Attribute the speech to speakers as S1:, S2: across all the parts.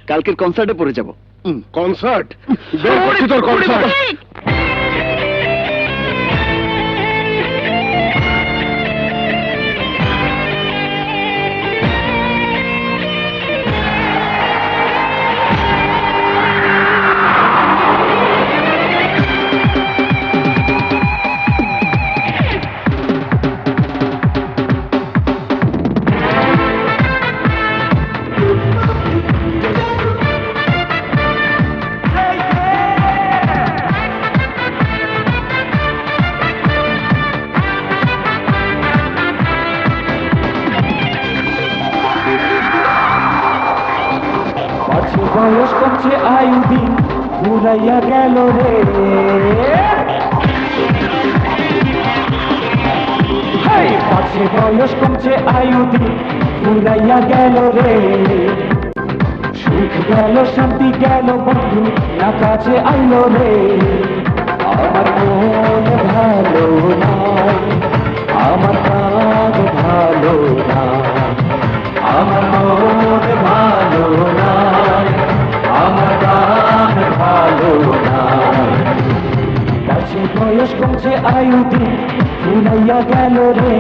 S1: কালকের কনসার্টে পড়ে যাব।
S2: কনসার্ট? বের করছি তোর কনসার্ট।
S3: বয়স কমছে আয়ু দিন ফুরাইয়া গেল রে, পাছে বয়স কমছে আয়ু দিন ফুরাইয়া গেল রে, সুখ গেল শান্তি গেল বন্ধু না কাছে আইলো রে, আমার মন ভালো নাই, আমার প্রাণ ভালো না, আমার মন ভালো নাই, আমার প্রাণ ভালো নাই, কাছে বয়স কমছে আয়ু দিন ফুরাইয়া গেল রে,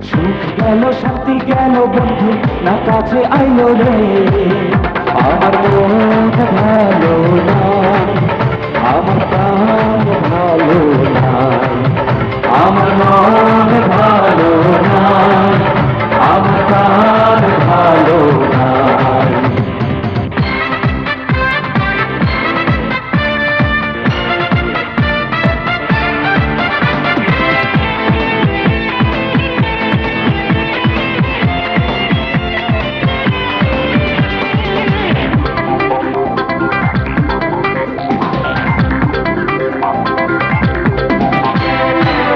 S3: সুখ গেল শান্তি গেল বন্ধু না কাছে আইলো রে, আমার মন ভালো নাই, আমার প্রাণ ভালো নাই, আমার মন ভালো নাই, আমার প্রাণ ভালো নাই।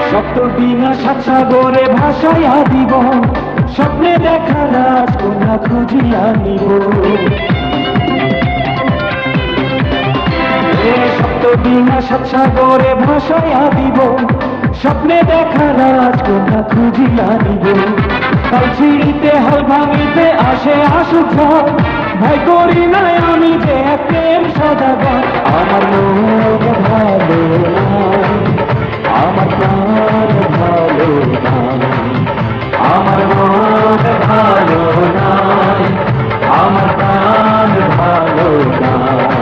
S3: সপ্ত বিনা সাত সাগরে ভাসাইয়া দিব, স্বপ্নে দেখা রাজকন্যা খুঁজিয়া নিব, সপ্ত বিনা সাত সাগরে ভাসাইয়া দিব, স্বপ্নে দেখা রাজকন্যা খুঁজিয়া নিব, কাল ছিড়িতে হাল ভাঙিতে আসে আসুক ঝড়, ভয় করি নাই আমি যে প্রেম সদাগর, আমার মন ভালো নাই, আমার প্রাণ ভালো নাই, আমার মন ভালো নাই, আমার প্রাণ ভালো নাই।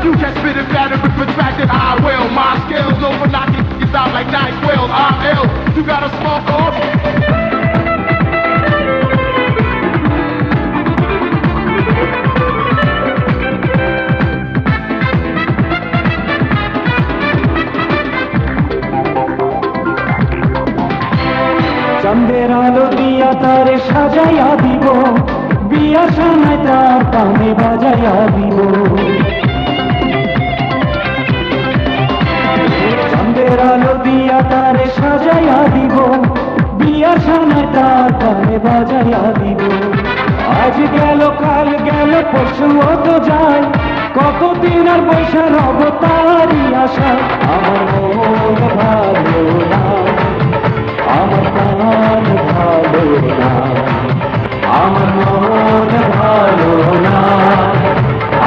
S2: You just spit it better and protracted. I will. My skills over knocking you out like night will. I'm ill. You gotta smoke off.
S3: চন্দ্রের আলো দিয়া তারে সাজাইয়া দিব, বিয়া সানায় তার কানে বাজাইয়া দিব, চন্দ্রের আলো দিয়া তারে সাজাইয়া দিব, বিয়া সানায় তার কানে বাজাইয়া দিব, আজ গেল কাল গেল পরশু তো যায়, কতদিন আর বৈশা রব তারই আশা, আমার মন ভালো নাই, আমার প্রাণ ভালো নাই, আমার মন ভালো নাই,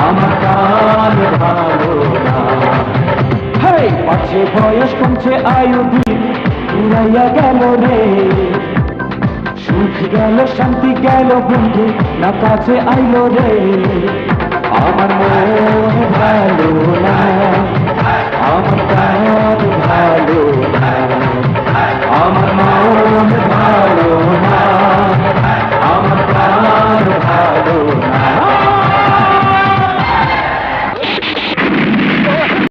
S3: আমার প্রাণ ভালো নাই, পাছে বয়স কমছে আয়ু দিন ফুরাইয়া গেল রে, সুখ গেল শান্তি গেল বন্ধু না কাছে আইলো রে, আমার মন ভালো